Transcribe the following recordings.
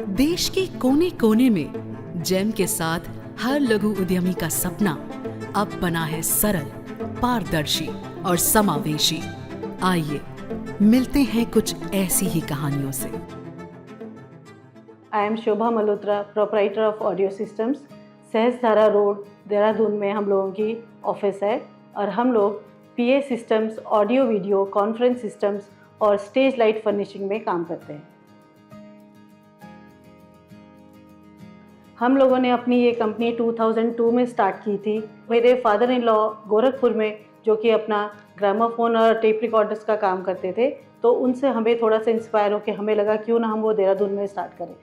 देश के कोने कोने में जेम के साथ हर लघु उद्यमी का सपना अब बना है सरल, पारदर्शी और समावेशी। आइए मिलते हैं कुछ ऐसी ही कहानियों से। I am Shobha Malhotra, proprietor of audio systems. Sahastradhara road, Dehradun में हम लोगों की ऑफिस है और हम लोग PA systems, audio video, conference systems और स्टेज लाइट फर्निशिंग में काम करते हैं। हम लोगों ने अपनी ये कंपनी 2002 में स्टार्ट की थी। मेरे फादर इन लॉ गोरखपुर में, जो कि अपना ग्रामोफोन और टेप रिकॉर्डर्स का काम करते थे, तो उनसे हमें थोड़ा सा इंस्पायर होकर हमें लगा क्यों ना हम वो देहरादून में स्टार्ट करें।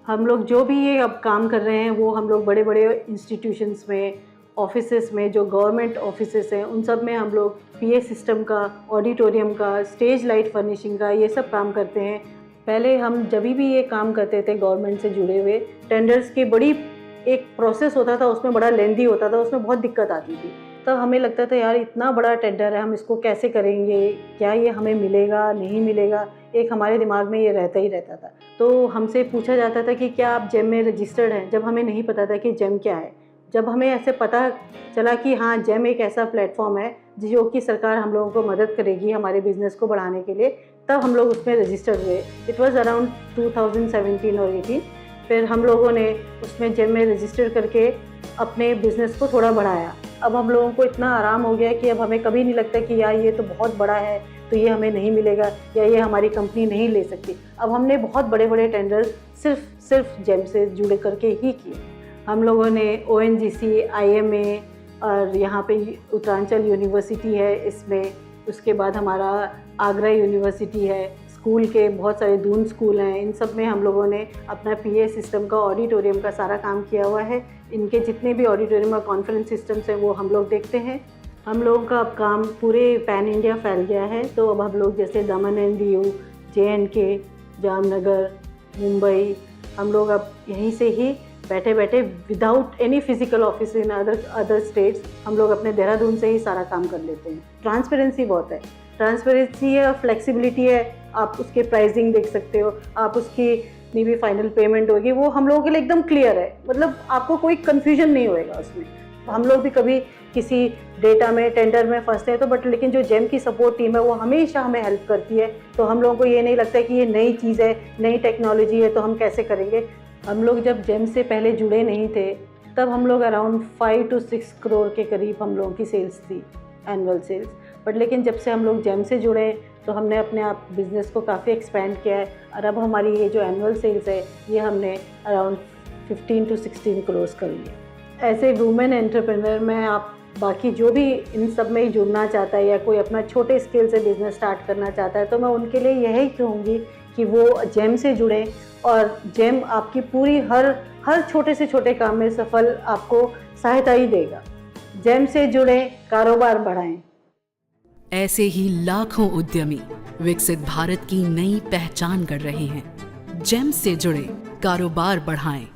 हम लोग जो भी ये अब काम कर रहे हैं वो हम लोग बड़े बड़े इंस्टीट्यूशंस में, ऑफिसेस में, जो गवर्नमेंट ऑफिसेस हैं उन सब में हम लोग पीए सिस्टम का, ऑडिटोरियम का, स्टेज लाइट फर्निशिंग का, ये सब काम करते हैं। पहले हम जब भी ये काम करते थे गवर्नमेंट से जुड़े हुए, टेंडर्स की बड़ी एक प्रोसेस होता था, उसमें बड़ा लेंदी होता था, उसमें बहुत दिक्कत आती थी। तब हमें लगता था यार इतना बड़ा टेंडर है, हम इसको कैसे करेंगे, क्या ये हमें मिलेगा नहीं मिलेगा, एक हमारे दिमाग में ये रहता ही रहता था। तो हमसे पूछा जाता था कि क्या आप जेम में रजिस्टर्ड हैं, जब हमें नहीं पता था कि जेम क्या है। जब हमें ऐसे पता चला कि हाँ, जेम एक ऐसा प्लेटफॉर्म है जो कि सरकार हम लोगों को मदद करेगी हमारे बिज़नेस को बढ़ाने के लिए, तब हम लोग उसमें रजिस्टर्ड हुए। इट वाज अराउंड 2017 और 18। फिर हम लोगों ने उसमें जेम में रजिस्टर करके अपने बिज़नेस को थोड़ा बढ़ाया। अब हम लोगों को इतना आराम हो गया कि अब हमें कभी नहीं लगता कि यार ये तो बहुत बड़ा है तो ये हमें नहीं मिलेगा या ये हमारी कंपनी नहीं ले सकती। अब हमने बहुत बड़े बड़े टेंडर्स सिर्फ जेम से जुड़े करके ही किए। हम लोगों ने ONGC, IMA और यहाँ पे उत्तरांचल यूनिवर्सिटी है इसमें, उसके बाद हमारा आगरा यूनिवर्सिटी है, स्कूल के बहुत सारे दून स्कूल हैं, इन सब में हम लोगों ने अपना पीए सिस्टम का, ऑडिटोरियम का सारा काम किया हुआ है। इनके जितने भी ऑडिटोरियम और कॉन्फ्रेंस सिस्टम्स हैं वो हम लोग देखते हैं। हम लोगों का अब काम पूरे पैन इंडिया फैल गया है, तो अब हम लोग जैसे दमन एंड दीव, JNK, जामनगर, मुंबई, हम लोग अब यहीं से ही बैठे बैठे without any physical office in other states, हम लोग अपने देहरादून से ही सारा काम कर लेते हैं। ट्रांसपेरेंसी बहुत है, ट्रांसपेरेंसी है और फ्लेक्सिबिलिटी है। आप उसके प्राइसिंग देख सकते हो, आप उसकी जितनी भी फाइनल पेमेंट होगी वो हम लोगों के लिए एकदम क्लियर है, मतलब आपको कोई कन्फ्यूजन नहीं होएगा उसमें। हम लोग भी कभी किसी डेटा में, टेंडर में फंसते हैं तो लेकिन जो जेम की सपोर्ट टीम है वो हमेशा हमें हेल्प करती है, तो हम लोगों को ये नहीं लगता कि ये नई चीज़ है, नई टेक्नोलॉजी है तो हम कैसे करेंगे। हम लोग जब जेम से पहले जुड़े नहीं थे तब हम लोग अराउंड 5 to 6 करोड़ के करीब हम लोगों की सेल्स थी, एनुअल सेल्स। बट लेकिन जब से हम लोग जेम से जुड़े तो हमने अपने आप बिज़नेस को काफ़ी एक्सपेंड किया है और अब हमारी ये जो एनुअल सेल्स है ये हमने अराउंड 15 to 16 करोड़ कर लिया। ऐसे वुमेन एंटरप्रेन्योर में आप बाकी जो भी इन सब में जुड़ना चाहता है या कोई अपना छोटे स्केल से बिज़नेस स्टार्ट करना चाहता है, तो मैं उनके लिए यही कहूँगी कि वो जेम से जुड़ें और जेम आपकी पूरी हर छोटे से छोटे काम में सफल आपको सहायता ही देगा। जेम से जुड़ें, कारोबार बढ़ाएं। ऐसे ही लाखों उद्यमी विकसित भारत की नई पहचान कर रहे हैं। जेम से जुड़े, कारोबार बढ़ाएं।